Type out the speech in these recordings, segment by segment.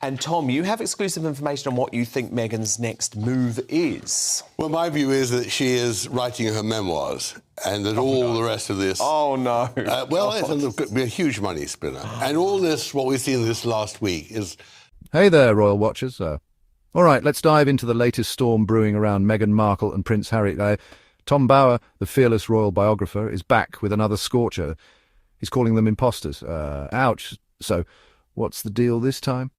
And Tom, you have exclusive information on what you think Meghan's next move is. Well, my view is that she is writing her memoirs and that the rest of this... Oh, no. It's a huge money spinner. And all this, what we've seen this last week is... Hey there, Royal Watchers. All right, let's dive into the latest storm brewing around Meghan Markle and Prince Harry. Tom Bower, the fearless royal biographer, is back with another scorcher. He's calling them imposters. Ouch. So, what's the deal this time?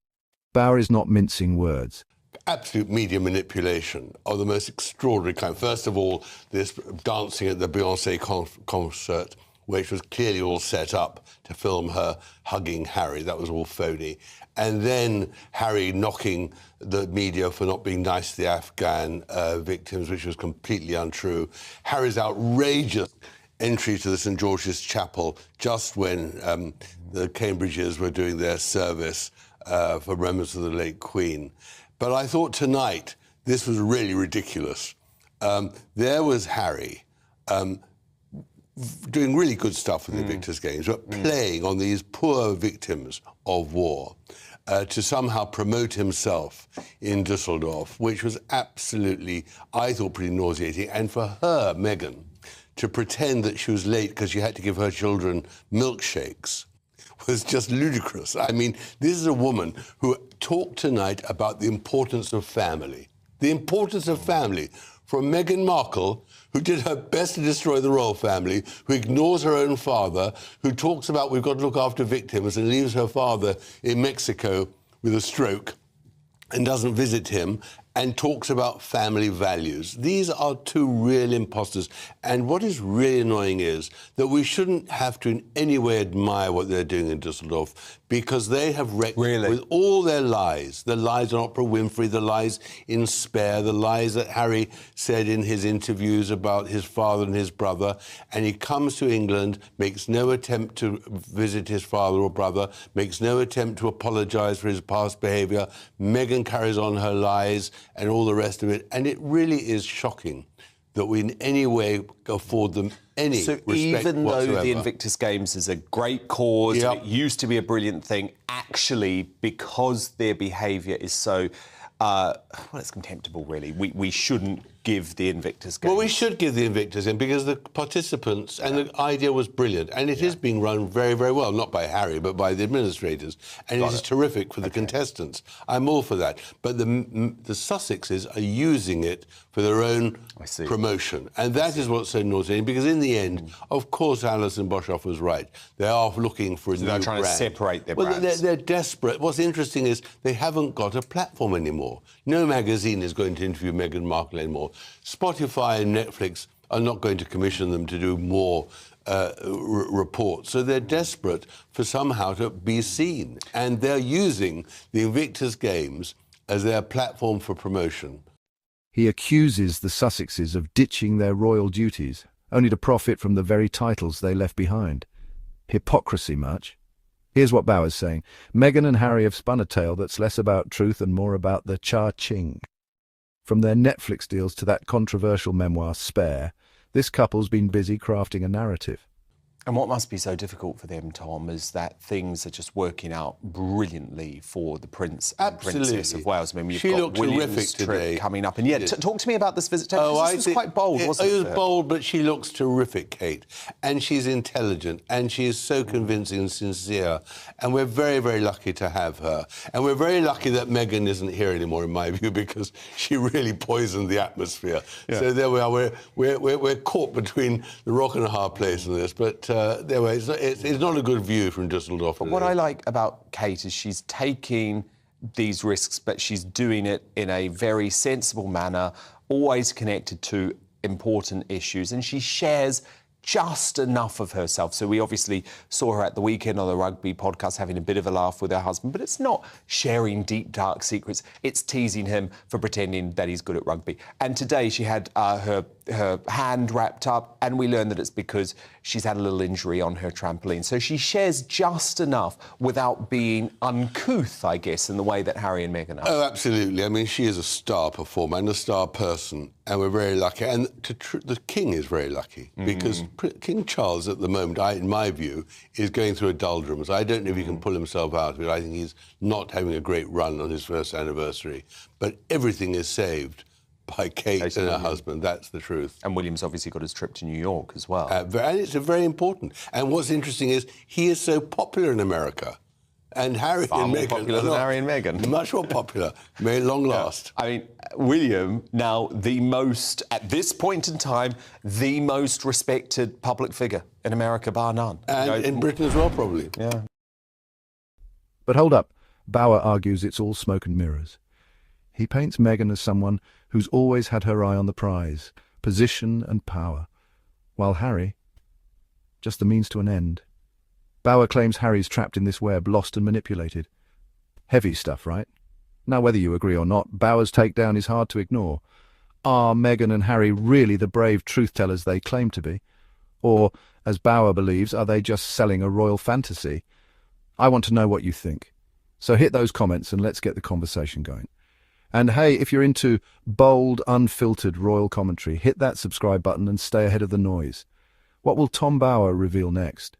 Bower is not mincing words. Absolute media manipulation of the most extraordinary kind. First of all, this dancing at the Beyoncé concert, which was clearly all set up to film her hugging Harry. That was all phony. And then Harry knocking the media for not being nice to the Afghan victims, which was completely untrue. Harry's outrageous entry to the St George's Chapel just when the Cambridges were doing their service for remembrance of the late Queen. But I thought tonight this was really ridiculous. There was Harry doing really good stuff with the Victor's Games, but playing on these poor victims of war to somehow promote himself in Dusseldorf, which was absolutely, I thought, pretty nauseating. And for her, Meghan, to pretend that she was late because she had to give her children milkshakes was just ludicrous. I mean, this is a woman who talked tonight about the importance of family. The importance of family. From Meghan Markle, who did her best to destroy the royal family, who ignores her own father, who talks about we've got to look after victims and leaves her father in Mexico with a stroke and doesn't visit him, and talks about family values. These are two real imposters. And what is really annoying is that we shouldn't have to in any way admire what they're doing in Dusseldorf, because they have wrecked with all their lies. The lies on Oprah Winfrey, the lies in Spare, the lies that Harry said in his interviews about his father and his brother. And he comes to England, makes no attempt to visit his father or brother, makes no attempt to apologise for his past behaviour. Meghan carries on her lies and all the rest of it. And it really is shocking that we in any way afford them any respect whatsoever. So even though the Invictus Games is a great cause, it used to be a brilliant thing, actually, because their behaviour is so... it's contemptible, really. We shouldn't give the Invictus Games. Well, we should give the Invictus Games because the participants and the idea was brilliant. And it is being run very, very well, not by Harry, but by the administrators. And it is terrific for the contestants. I'm all for that. But the Sussexes are using it for their own promotion. And that is what's so nauseating, because in the end, of course, Alison Boshoff was right. They are looking for a new brand. They're trying to separate their brands. Well, they're desperate. What's interesting is they haven't got a platform anymore. No magazine is going to interview Meghan Markle anymore. Spotify and Netflix are not going to commission them to do more reports. So they're desperate for somehow to be seen. And they're using the Invictus Games as their platform for promotion. He accuses the Sussexes of ditching their royal duties, only to profit from the very titles they left behind. Hypocrisy much? Here's what Bower's saying. Meghan and Harry have spun a tale that's less about truth and more about the cha-ching. From their Netflix deals to that controversial memoir, Spare, this couple's been busy crafting a narrative. And what must be so difficult for them, Tom, is that things are just working out brilliantly for the Prince and Princess of Wales. I mean, you've got William's trip coming up. And talk to me about this visit. This was quite bold, wasn't it? It was bold, but she looks terrific, Kate. And she's intelligent, and she is so convincing and sincere. And we're very, very lucky to have her. And we're very lucky that Meghan isn't here anymore, in my view, because she really poisoned the atmosphere. Yeah. So there we are. We're caught between the rock and a hard place in this, but... it's not a good view from Dusseldorf. But what I like about Kate is she's taking these risks, but she's doing it in a very sensible manner, always connected to important issues, and she shares just enough of herself. So we obviously saw her at the weekend on the rugby podcast having a bit of a laugh with her husband, but it's not sharing deep, dark secrets. It's teasing him for pretending that he's good at rugby. And today she had her hand wrapped up, and we learned that it's because she's had a little injury on her trampoline. So she shares just enough without being uncouth, I guess, in the way that Harry and Meghan are. Oh, absolutely. I mean, she is a star performer and a star person. And we're very lucky. And the king is very lucky because King Charles at the moment, in my view, is going through a doldrums. I don't know if he can pull himself out of it. I think he's not having a great run on his first anniversary. But everything is saved by Kate and her husband. That's the truth. And William's obviously got his trip to New York as well. And it's very important. And what's interesting is he is so popular in America. And Harry Far and more Meghan popular than Harry and Meghan. Much more popular. May long last. I mean, William, now the most, at this point in time, the most respected public figure in America, bar none. And in Britain as well, probably. Yeah. But hold up, Bauer argues it's all smoke and mirrors. He paints Meghan as someone who's always had her eye on the prize, position and power, while Harry, just the means to an end. Bauer claims Harry's trapped in this web, lost and manipulated. Heavy stuff, right? Now, whether you agree or not, Bauer's takedown is hard to ignore. Are Meghan and Harry really the brave truth-tellers they claim to be? Or, as Bauer believes, are they just selling a royal fantasy? I want to know what you think. So hit those comments and let's get the conversation going. And hey, if you're into bold, unfiltered royal commentary, hit that subscribe button and stay ahead of the noise. What will Tom Bauer reveal next?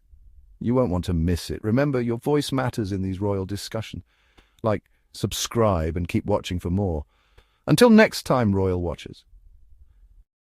You won't want to miss it. Remember, your voice matters in these royal discussions. Like, subscribe and keep watching for more. Until next time, Royal Watchers.